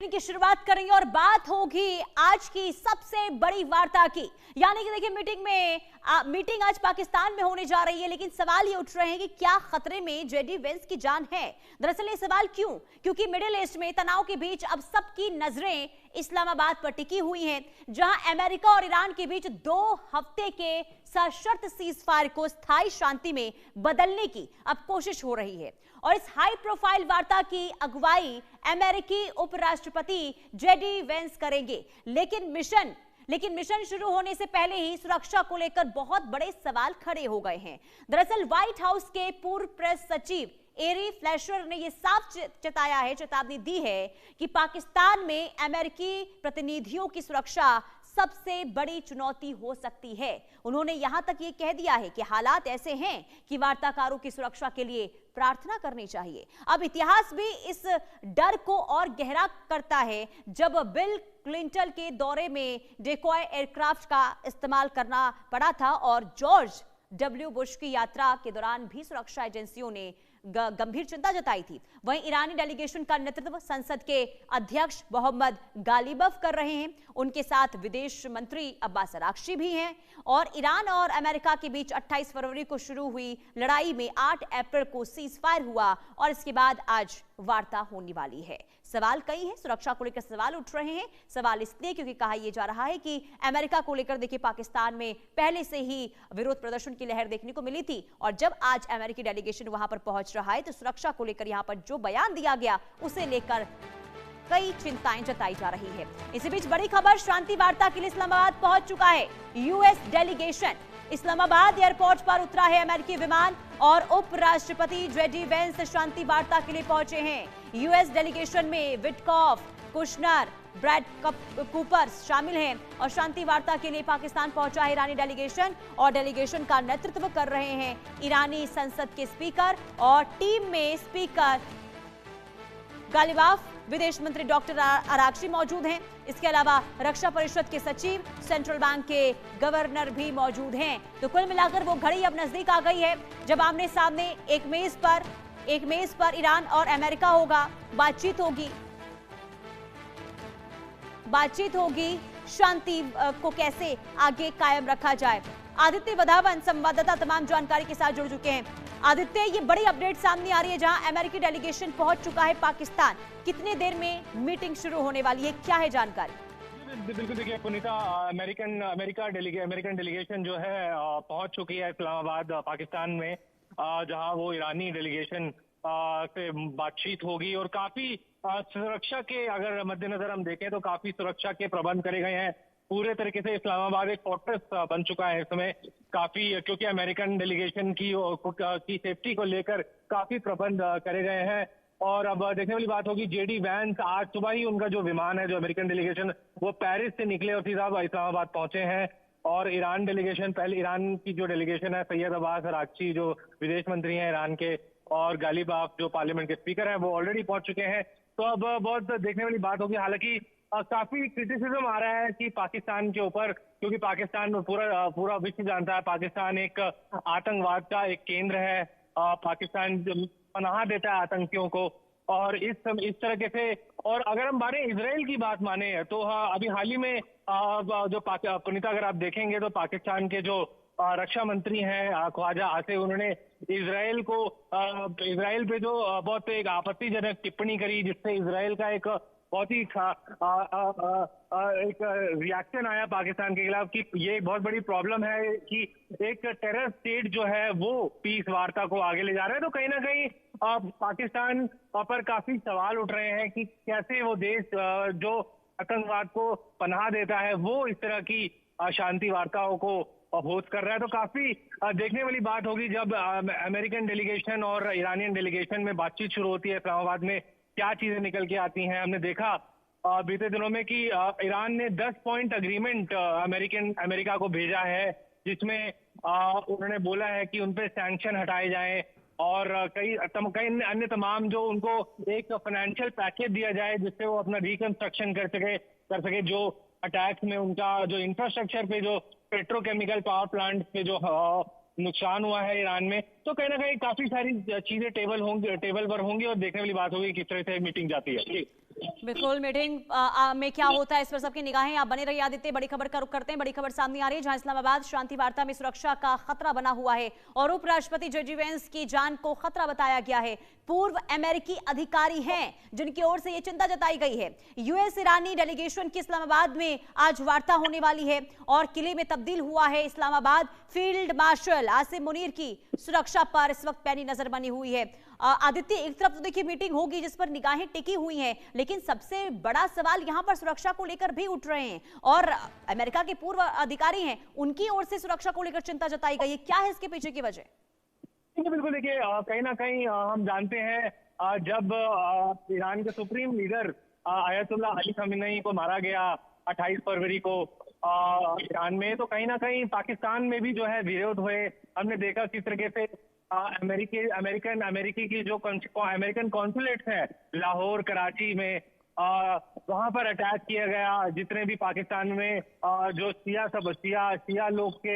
की शुरुआत करेंगे और बात होगी आज की सबसे बड़ी वार्ता की। यानी कि देखिए मीटिंग आज पाकिस्तान में होने जा रही है, लेकिन सवाल ये उठ रहे हैं कि क्या खतरे में जेडी वेंस की जान है। दरअसल ये सवाल क्योंकि मिडिल ईस्ट में तनाव के बीच अब सबकी नजरें इस्लामाबाद पर टिकी हुई हैं, जहां अमेरिका और ईरान के बीच 2 हफ्ते के सशर्त सीजफायर को स्थायी शांति में बदलने की अब कोशिश हो रही है। और इस हाई प्रोफाइल वार्ता की अगुवाई अमेरिकी उपराष्ट्रपति जेडी वेंस करेंगे। लेकिन मिशन शुरू होने से पहले ही सुरक्षा को लेकर बहुत बड़े सवाल खड़े हो गए हैं। दरअसल व्हाइट हाउस के पूर्व प्रेस सचिव एरी फ्लैशर ने यह साफ चेतावनी दी है कि पाकिस्तान में अमेरिकी प्रतिनिधियों की सुरक्षा सबसे बड़ी चुनौती हो सकती है। उन्होंने यहां तक ये कह दिया है कि हालात ऐसे हैं कि वार्ताकारों की सुरक्षा के लिए प्रार्थना करनी चाहिए। अब इतिहास भी इस डर को और गहरा करता है, जब बिल क्लिंटन के दौरे में डेकॉय एयरक्राफ्ट का इस्तेमाल करना पड़ा था और जॉर्ज डब्ल्यू बुश की यात्रा के दौरान भी सुरक्षा एजेंसियों ने गंभीर चिंता जताई थी। वहीं ईरानी डेलीगेशन का नेतृत्व संसद के अध्यक्ष मोहम्मद गालिबफ कर रहे हैं। उनके साथ विदेश मंत्री अब्बास अरागची भी हैं। और ईरान और अमेरिका के बीच 28 फरवरी को शुरू हुई लड़ाई में 8 अप्रैल को सीजफायर हुआ और इसके बाद आज वार्ता होने वाली है। सवाल कई हैं, सुरक्षा को लेकर सवाल उठ रहे हैं। सवाल इसलिए क्योंकि कहा यह जा रहा है कि अमेरिका को लेकर देखिए पाकिस्तान में पहले से ही विरोध प्रदर्शन की लहर देखने को मिली थी और जब आज अमेरिकी डेलीगेशन वहां पर पहुंच रहा है तो सुरक्षा को लेकर यहां पर जो बयान दिया गया उसे लेकर कई चिंताएं जताई जा रही है। इसी बीच बड़ी खबर, शांति वार्ता के लिए इस्लामाबाद पहुंच चुका है यूएस डेलीगेशन। इस्लामाबाद एयरपोर्ट पर उतरा है अमेरिकी विमान और उपराष्ट्रपति जेडी वेंस शांति वार्ता के लिए पहुंचे हैं। यूएस डेलीगेशन में विटकॉफ, कुशनर, ब्रैड कूपर शामिल हैं और शांति वार्ता के लिए पाकिस्तान पहुंचा है ईरानी डेलीगेशन और डेलीगेशन का नेतृत्व कर रहे हैं ईरानी संसद के स्पीकर और टीम में स्पीकर गालिबाफ, विदेश मंत्री डॉक्टर अरागची मौजूद हैं। इसके अलावा रक्षा परिषद के सचिव, सेंट्रल बैंक के गवर्नर भी मौजूद हैं। तो कुल मिलाकर वो घड़ी अब नजदीक आ गई है जब आमने सामने एक मेज पर ईरान और अमेरिका होगा, बातचीत होगी शांति को कैसे आगे कायम रखा जाए। आदित्य वधावन संवाददाता तमाम जानकारी के साथ जुड़ चुके हैं। आदित्य, ये बड़ी अपडेट सामने आ रही है जहां अमेरिकी डेलीगेशन पहुंच चुका है पाकिस्तान। कितने देर में मीटिंग शुरू होने वाली है, क्या है जानकारी? बिल्कुल, देखिए पुनीता, अमेरिकन डेलीगेशन जो है पहुंच चुकी है इस्लामाबाद पाकिस्तान में, जहां वो ईरानी डेलीगेशन से बातचीत होगी और काफी सुरक्षा के अगर मद्देनजर हम देखें तो काफी सुरक्षा के प्रबंध करे गए हैं। पूरे तरीके से इस्लामाबाद एक फोर्ट्रेस बन चुका है इस समय, काफी, क्योंकि अमेरिकन डेलीगेशन की सेफ्टी को लेकर काफी प्रबंध करे गए हैं। और अब देखने वाली बात होगी, जेडी वेंस आज सुबह ही उनका जो विमान है, जो अमेरिकन डेलीगेशन, वो पेरिस से निकले और सीधा इस्लामाबाद पहुंचे हैं। और ईरान की जो डेलीगेशन है, सैयद अब्बास अरागची जो विदेश मंत्री हैं ईरान के, और गालिबाफ जो पार्लियामेंट के स्पीकर हैं, वो ऑलरेडी पहुंच चुके हैं। तो अब बहुत देखने वाली बात होगी। हालांकि काफी क्रिटिसिज्म आ रहा है कि पाकिस्तान के ऊपर, क्योंकि पाकिस्तान पूरा विश्व जानता है पाकिस्तान एक आतंकवाद का एक केंद्र है। पाकिस्तान पनाह देता है आतंकियों को और इस तरह से। और अगर हम इजराइल की बात माने तो अभी हाल ही में जो पुनीता, अगर आप देखेंगे तो पाकिस्तान के जो रक्षा मंत्री हैं ख्वाजा आसिफ, उन्होंने इजराइल पे जो बहुत एक आपत्तिजनक टिप्पणी करी, जिससे इजराइल का एक बहुत ही एक रिएक्शन आया पाकिस्तान के खिलाफ कि ये एक बहुत बड़ी प्रॉब्लम है कि एक टेरर स्टेट जो है वो पीस वार्ता को आगे ले जा रहा है। तो कहीं ना कहीं पाकिस्तान पर काफी सवाल उठ रहे हैं कि कैसे वो देश जो आतंकवाद को पनाह देता है वो इस तरह की शांति वार्ताओं को होस्ट कर रहा है। तो काफी देखने वाली बात होगी जब अमेरिकन डेलीगेशन और ईरानियन डेलीगेशन में बातचीत शुरू होती है इस्लामाबाद में, क्या चीजें निकल के आती हैं। हमने देखा बीते दिनों में कि ईरान ने 10 पॉइंट अग्रीमेंट अमेरिका को भेजा है, जिसमें उन्होंने बोला है कि उन पे सैंक्शन हटाए जाएं और कई अन्य तमाम जो उनको एक फाइनेंशियल पैकेज दिया जाए जिससे वो अपना रिकंस्ट्रक्शन कर सके जो अटैक्स में उनका जो इंफ्रास्ट्रक्चर पे, जो पेट्रोकेमिकल पावर प्लांट पे जो नुकसान हुआ है ईरान में। तो कहीं ना कहीं काफी सारी चीजें टेबल पर होंगी और देखने वाली बात होगी किस तरह से मीटिंग जाती है। बिल्कुल, मीटिंग में क्या होता है इस पर सबकी निगाहें। आप बने रहिए आदित्य, बड़ी खबर का रुख करते हैं। बड़ी खबर सामने आ रही है जहां इस्लामाबाद शांति वार्ता में सुरक्षा का खतरा बना हुआ है और उपराष्ट्रपति जेडी वेंस की जान को खतरा बताया गया है। पूर्व अमेरिकी अधिकारी हैं जिनकी ओर से यह चिंता जताई गई है। यूएस ईरानी डेलीगेशन की इस्लामाबाद में आज वार्ता होने वाली है और किले में तब्दील हुआ है इस्लामाबाद। फील्ड मार्शल आसिम मुनीर की सुरक्षा पर इस वक्त पैनी नजर बनी हुई है। आदित्य, एक तरफ तो देखिए मीटिंग होगी जिस पर निगाहें टिकी हुई हैं, लेकिन सबसे बड़ा सवाल यहां पर सुरक्षा को लेकर भी उठ रहे हैं और अमेरिका के पूर्व अधिकारी हैं, उनकी ओर से सुरक्षा को लेकर चिंता जताई गई है। क्या है इसके पीछे की वजह? बिल्कुल, देखिए कहीं ना कहीं हम जानते हैं जब ईरान के सुप्रीम लीडर आयतुल्लाह अली खamenei को मारा गया 28 फरवरी को ईरान में, तो कहीं ना कहीं पाकिस्तान में भी जो है विरोध हुए। हमने देखा किस तरीके से अमेरिकी की जो अमेरिकन कॉन्सुलेट्स हैं लाहौर, कराची में, वहां पर अटैक किया गया। जितने भी पाकिस्तान में जो शिया लोग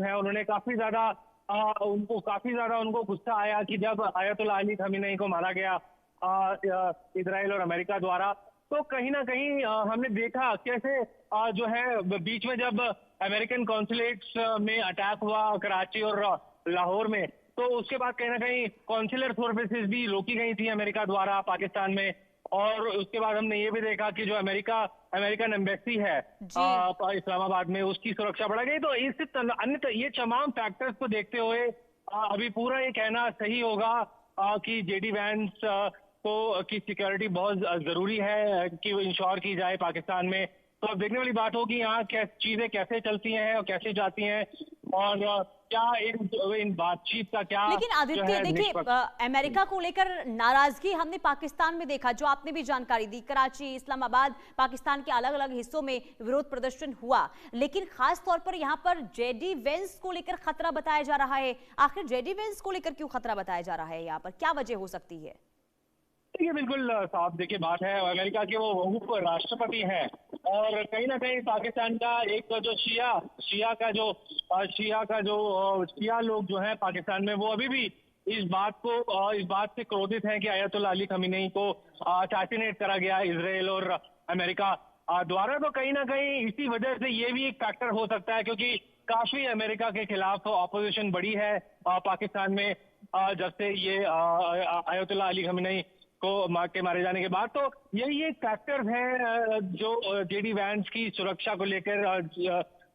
हैं, उन्होंने काफी ज्यादा उनको गुस्सा आया कि जब आयतुल्लाह अली खamenei को मारा गया इजराइल और अमेरिका द्वारा। तो कहीं ना कहीं हमने देखा कैसे जो है बीच में जब अमेरिकन कॉन्सुलेट्स में अटैक हुआ कराची और लाहौर में, तो उसके बाद कहीं ना कहीं कॉन्सुलर सर्विसेज भी रोकी गई थी अमेरिका द्वारा पाकिस्तान में। और उसके बाद हमने ये भी देखा कि जो अमेरिकन एम्बेसी है इस्लामाबाद में, उसकी सुरक्षा बढ़ा गई। तो ये तमाम फैक्टर्स को देखते हुए अभी पूरा ये कहना सही होगा कि जेडी वेंस की सिक्योरिटी बहुत जरूरी है कि वो इंश्योर की जाए पाकिस्तान में। तो अब देखने वाली बात होगी यहाँ चीजें कैसे चलती हैं और कैसे जाती हैं और क्या इन बातचीत का क्या। लेकिन आदित्य देखिए, अमेरिका को लेकर नाराजगी हमने पाकिस्तान में देखा, जो आपने भी जानकारी दी। कराची, इस्लामाबाद, पाकिस्तान के अलग अलग हिस्सों में विरोध प्रदर्शन हुआ, लेकिन खास तौर पर यहाँ पर जेडी वेंस को लेकर खतरा बताया जा रहा है। आखिर जेडी वेंस को लेकर क्यों खतरा बताया जा रहा है? यहाँ पर क्या वजह हो सकती है? ये बिल्कुल साफ देखिए बात है, अमेरिका के वो उप राष्ट्रपति हैं और कहीं ना कहीं पाकिस्तान का एक जो शिया लोग जो हैं पाकिस्तान में, वो अभी भी इस बात से क्रोधित हैं कि आयतुल्लाह अली खamenei को असैसिनेट करा गया इजराइल और अमेरिका द्वारा। तो कहीं ना कहीं इसी वजह से ये भी एक फैक्टर हो सकता है, क्योंकि काफी अमेरिका के खिलाफ ऑपोजिशन बढ़ी है पाकिस्तान में जब से ये आयतुल्लाह अली खamenei को मारे जाने के बाद। तो यही एक फैक्टर है जो जेडी वेंस की सुरक्षा को लेकर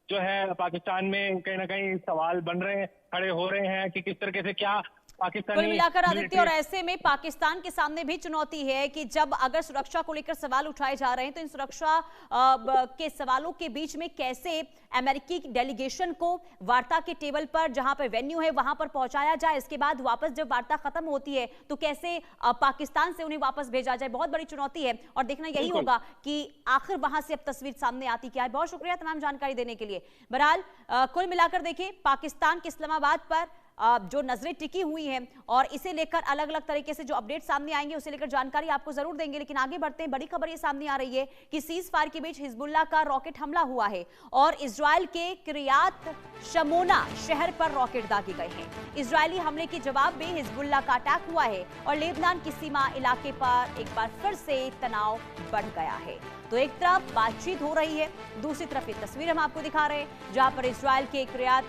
जो है पाकिस्तान में कहीं ना कहीं सवाल बन रहे हैं, खड़े हो रहे हैं कि किस तरीके से क्या पाकिस्तानी कुल मिलाकर आदित्य, और ऐसे में पाकिस्तान के सामने भी चुनौती है कि जब अगर सुरक्षा को लेकर सवाल उठाए जा रहे हैं, तो इन सुरक्षा के सवालों के बीच में कैसे अमेरिकी डेलीगेशन को वार्ता के टेबल पर, जहां पर वेन्यू है, वहां पर पहुंचाया जाए। इसके बाद वापस जब वार्ता खत्म होती है तो कैसे पाकिस्तान से उन्हें वापस भेजा जाए, बहुत बड़ी चुनौती है। और देखना यही होगा कि आखिर वहां से अब तस्वीर सामने आती क्या है। बहुत शुक्रिया तमाम जानकारी देने के लिए। बहरहाल कुल मिलाकर देखिए, पाकिस्तान के इस्लामाबाद पर जो नजरें टिकी हुई हैं और इसे लेकर अलग अलग तरीके से जो अपडेट सामने आएंगे उसे लेकर जानकारी आपको जरूर देंगे। लेकिन आगे बढ़ते हैं, बड़ी खबर ये सामने आ रही है कि सीज फायर के बीच हिजबुल्लाह का रॉकेट हमला हुआ है और इजराइल के किरियात शमोना शहर पर रॉकेट दागे गए हैं। इजरायली हमले के जवाब में हिजबुल्लाह का अटैक हुआ है और लेबनान की सीमा इलाके पर एक बार फिर से तनाव बढ़ गया है। तो एक तरफ बातचीत हो रही है, दूसरी तरफ ये तस्वीर हम आपको दिखा रहे हैं जहां पर इजराइल के किरियात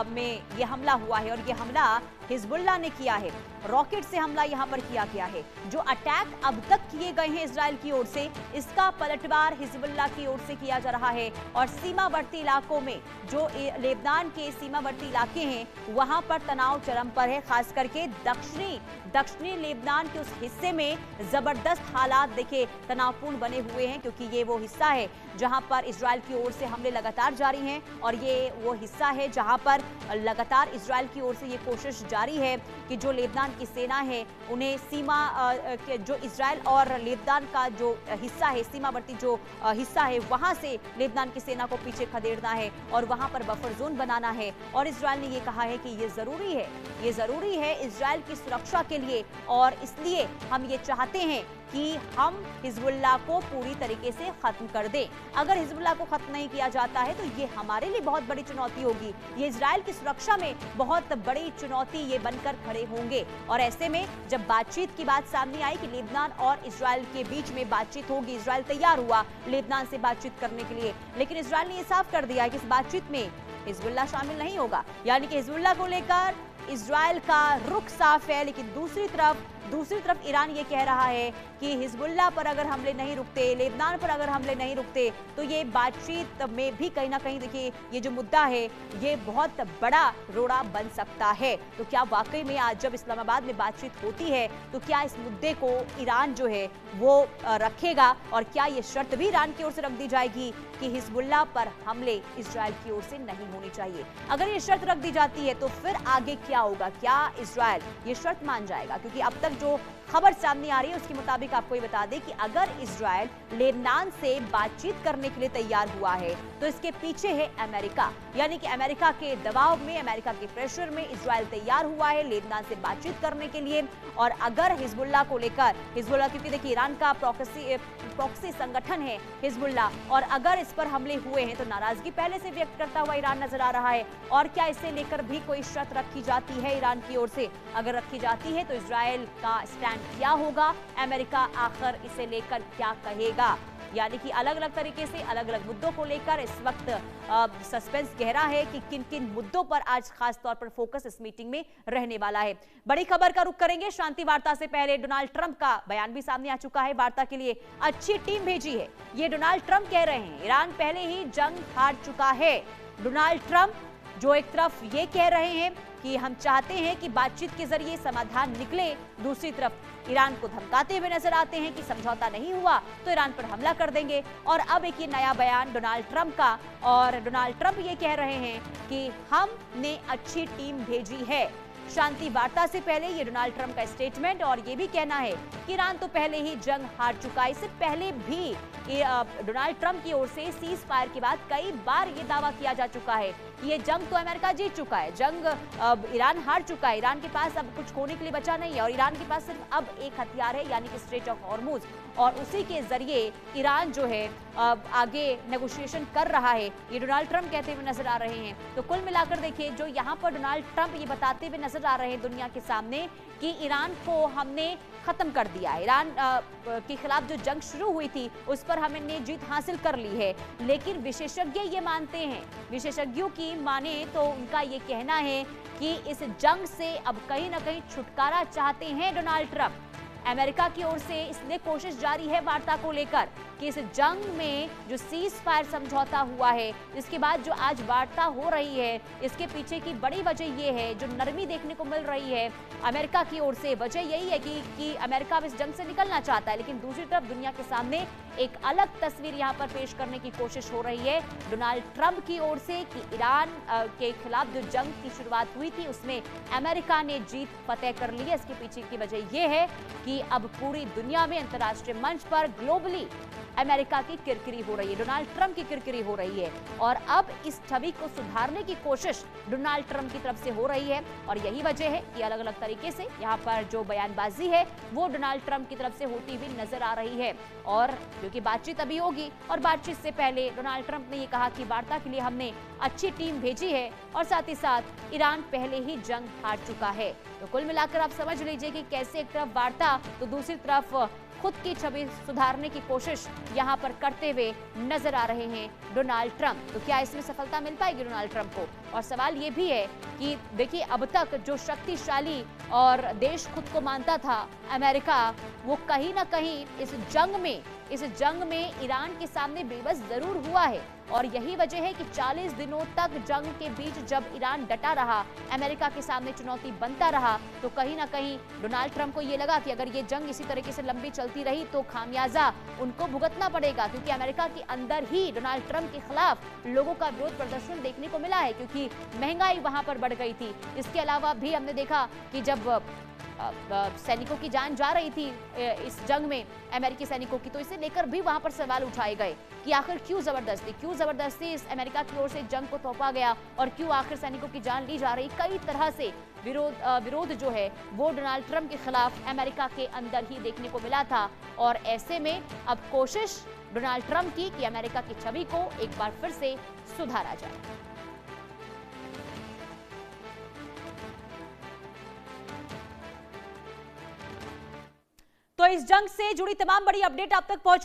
में यह हमला हुआ है और यह हमला हिजबुल्लाह ने किया है। रॉकेट से हमला यहां पर किया गया है। जो अटैक अब तक किए गए हैं इजराइल की ओर से, इसका पलटवार हिजबुल्लाह की ओर से किया जा रहा है और सीमावर्ती इलाकों में जो लेबनान के सीमावर्ती इलाके हैं वहां पर तनाव चरम पर है। खास करके दक्षिणी लेबनान के उस हिस्से में जबरदस्त हालात देखिए तनावपूर्ण बने हुए हैं, क्योंकि ये वो हिस्सा है जहां पर इजराइल की ओर से हमले लगातार जारी हैं और ये वो हिस्सा है जहां पर लगातार इजराइल की ओर से ये कोशिश जारी है कि जो लेबनान की सेना है उन्हें सीमा जो इजराइल और लेबनान का जो हिस्सा है, सीमावर्ती जो हिस्सा है, वहां से लेबनान की सेना को पीछे खदेड़ना है और वहां पर बफर जोन बनाना है। और इजराइल ने ये कहा है कि ये जरूरी है इजराइल की सुरक्षा के लिए और इसलिए हम ये चाहते हैं कि हम हिजबुल्लाह को पूरी तरीके से खत्म कर दें। अगर हिजबुल्लाह को खत्म नहीं किया जाता है तो ये हमारे लिए बहुत बड़ी चुनौती होगी, ये इजराइल की सुरक्षा में बहुत बड़ी चुनौती ये बनकर खड़े होंगे। और ऐसे में जब बातचीत की बात सामने आई कि लेबनान और इजराइल के बीच में बातचीत होगी, इजराइल तैयार हुआ लेबनान से बातचीत करने के लिए, लेकिन इजराइल ने यह साफ कर दिया कि इस बातचीत में हिजबुल्लाह शामिल नहीं होगा। यानी कि हिजबुल्लाह को लेकर इजराइल का रुख साफ है, लेकिन दूसरी तरफ ईरान ये कह रहा है कि हिजबुल्लाह पर अगर हमले नहीं रुकते, लेबनान पर अगर हमले नहीं रुकते तो ये बातचीत में भी कहीं ना कहीं देखिए ये जो मुद्दा है ये बहुत बड़ा रोड़ा बन सकता है। तो क्या वाकई में आज जब इस्लामाबाद में बातचीत होती है तो क्या इस मुद्दे को ईरान जो है वो रखेगा, और क्या ये शर्त भी ईरान की ओर से रख दी जाएगी कि हिजबुल्लाह पर हमले इजराइल की ओर से नहीं होने चाहिए? अगर ये शर्त रख दी जाती है तो फिर आगे क्या होगा? क्या इजराइल ये शर्त मान जाएगा? क्योंकि अब तक जो खबर सामने आ रही है उसके मुताबिक आपको ये बता दें कि अगर इजराइल लेबनान से बातचीत करने के लिए तैयार हुआ है तो इसके पीछे है अमेरिका। यानी कि अमेरिका के दबाव में, अमेरिका के प्रेशर में इजराइल तैयार हुआ है लेबनान से बातचीत करने के लिए। और अगर हिजबुल्लाह को लेकर, हिजबुल्लाह क्योंकि देखिए ईरान का प्रॉक्सी संगठन है हिजबुल्लाह, और अगर इस पर हमले हुए हैं तो नाराजगी पहले से व्यक्त करता हुआ ईरान नजर आ रहा है। और क्या इसे लेकर भी कोई शर्त रखी जाती है ईरान की ओर से? अगर रखी जाती है तो इजराइल का स्टैंड क्या होगा, अमेरिका आखिर इसे लेकर क्या कहेगा? यानी कि अलग अलग तरीके से अलग अलग मुद्दों को लेकर इस वक्त सस्पेंस गहरा है कि किन किन मुद्दों पर आज खास तौर पर फोकस इस मीटिंग में रहने वाला है। बड़ी खबर का रुख करेंगे। शांति वार्ता से पहले डोनाल्ड ट्रंप का बयान भी सामने आ चुका है। वार्ता के लिए अच्छी टीम भेजी है, ये डोनाल्ड ट्रंप कह रहे हैं। ईरान पहले ही जंग हार चुका है। डोनाल्ड ट्रंप जो एक तरफ ये कह रहे हैं कि हम चाहते हैं कि बातचीत के जरिए समाधान निकले, दूसरी तरफ ईरान को धमकाते हुए नजर आते हैं कि समझौता नहीं हुआ तो ईरान पर हमला कर देंगे। और अब एक ये नया बयान डोनाल्ड ट्रंप का, और डोनाल्ड ट्रंप ये कह रहे हैं कि हमने अच्छी टीम भेजी है। शांति वार्ता से पहले ये डोनाल्ड ट्रंप का स्टेटमेंट, और ये भी कहना है कि ईरान तो पहले ही जंग हार चुका है। इससे पहले भी डोनाल्ड ट्रंप की ओर से सीज फायर के बाद कई बार ये दावा किया जा चुका है कि ये जंग तो अमेरिका जीत चुका है, जंग ईरान हार चुका है, ईरान के पास अब कुछ खोने के लिए बचा नहीं है, और ईरान के पास सिर्फ अब एक हथियार है यानी कि स्ट्रेट ऑफ हॉर्मुज, और उसी के जरिए ईरान जो है आगे नेगोशिएशन कर रहा है, ये डोनाल्ड ट्रंप कहते हुए नजर आ रहे हैं। तो कुल मिलाकर देखिए जो यहाँ पर डोनाल्ड ट्रंप ये बताते हुए नजर आ रहे हैं दुनिया के सामने कि ईरान को हमने खत्म कर दिया है, ईरान के खिलाफ जो जंग शुरू हुई थी उस पर हमने जीत हासिल कर ली है। लेकिन विशेषज्ञ ये मानते हैं, विशेषज्ञों की माने तो उनका ये कहना है कि इस जंग से अब कहीं ना कहीं छुटकारा चाहते हैं डोनाल्ड ट्रंप। अमेरिका की ओर से इसलिए कोशिश जारी है वार्ता को लेकर कि इस जंग में जो सीज फायर समझौता हुआ है, इसके बाद जो आज वार्ता हो रही है, इसके पीछे की बड़ी वजह यह है, जो नरमी देखने को मिल रही है अमेरिका की ओर से, वजह यही है कि अमेरिका अब इस जंग से निकलना चाहता है। लेकिन दूसरी तरफ दुनिया के सामने एक अलग तस्वीर यहाँ पर पेश करने की कोशिश हो रही है डोनाल्ड ट्रंप की ओर से कि ईरान के खिलाफ जो जंग की शुरुआत हुई थी उसमें अमेरिका ने जीत फतेह कर ली है। इसके पीछे की वजह यह है कि अब पूरी दुनिया में अंतर्राष्ट्रीय मंच पर ग्लोबली अमेरिका की किरकिरी हो रही है, डोनाल्ड ट्रंप की किरकिरी हो रही है, और अब इस छवि को सुधारने की कोशिश डोनाल्ड ट्रंप की तरफ से हो रही है। और यही वजह है कि अलग अलग तरीके से यहाँ पर जो बयानबाजी है वो डोनाल्ड ट्रंप की तरफ से होती हुई नजर आ रही है। और क्योंकि बातचीत अभी होगी, और बातचीत से पहले डोनाल्ड ट्रंप ने ये कहा कि वार्ता के लिए हमने अच्छी टीम भेजी है, और साथ ही साथ ईरान पहले ही जंग हार चुका है। तो कुल मिलाकर आप समझ लीजिए कि कैसे एक तरफ वार्ता तो दूसरी तरफ खुद की छवि सुधारने की कोशिश यहाँ पर करते हुए नजर आ रहे हैं डोनाल्ड ट्रंप। तो क्या इसमें सफलता मिल पाएगी डोनाल्ड ट्रंप को? और सवाल ये भी है कि देखिए अब तक जो शक्तिशाली और देश खुद को मानता था अमेरिका, वो कहीं ना कहीं इस जंग में ईरान के सामने बेबस जरूर हुआ है। और यही वजह है कि 40 दिनों तक जंग के बीच जब ईरान डटा रहा, अमेरिका के सामने चुनौती बनता रहा, तो कहीं ना कहीं डोनाल्ड ट्रंप को ये लगा कि अगर ये जंग इसी तरीके से लंबी चलती रही तो खामियाजा उनको भुगतना पड़ेगा। क्योंकि अमेरिका के अंदर ही डोनाल्ड ट्रंप के खिलाफ लोगों का विरोध प्रदर्शन देखने को मिला है, क्योंकि महंगाई वहां पर बढ़ गई थी। इसके अलावा भी हमने देखा कि जब सैनिकों की जान जा रही थी इस जंग में, अमेरिकी सैनिकों की, तो इसे लेकर भी वहां पर सवाल उठाए गए कि आखिर क्यों जबरदस्ती इस अमेरिका की ओर से जंग को थोपा गया और क्यों आखिर सैनिकों की जान ली जा रही। कई तरह से विरोध जो है वो डोनाल्ड ट्रंप के खिलाफ अमेरिका के अंदर ही देखने को मिला था, और ऐसे में अब कोशिश डोनाल्ड ट्रंप की कि अमेरिका की छवि को एक बार फिर से सुधारा जाए। तो इस जंग से जुड़ी तमाम बड़ी अपडेट आप तक पहुंच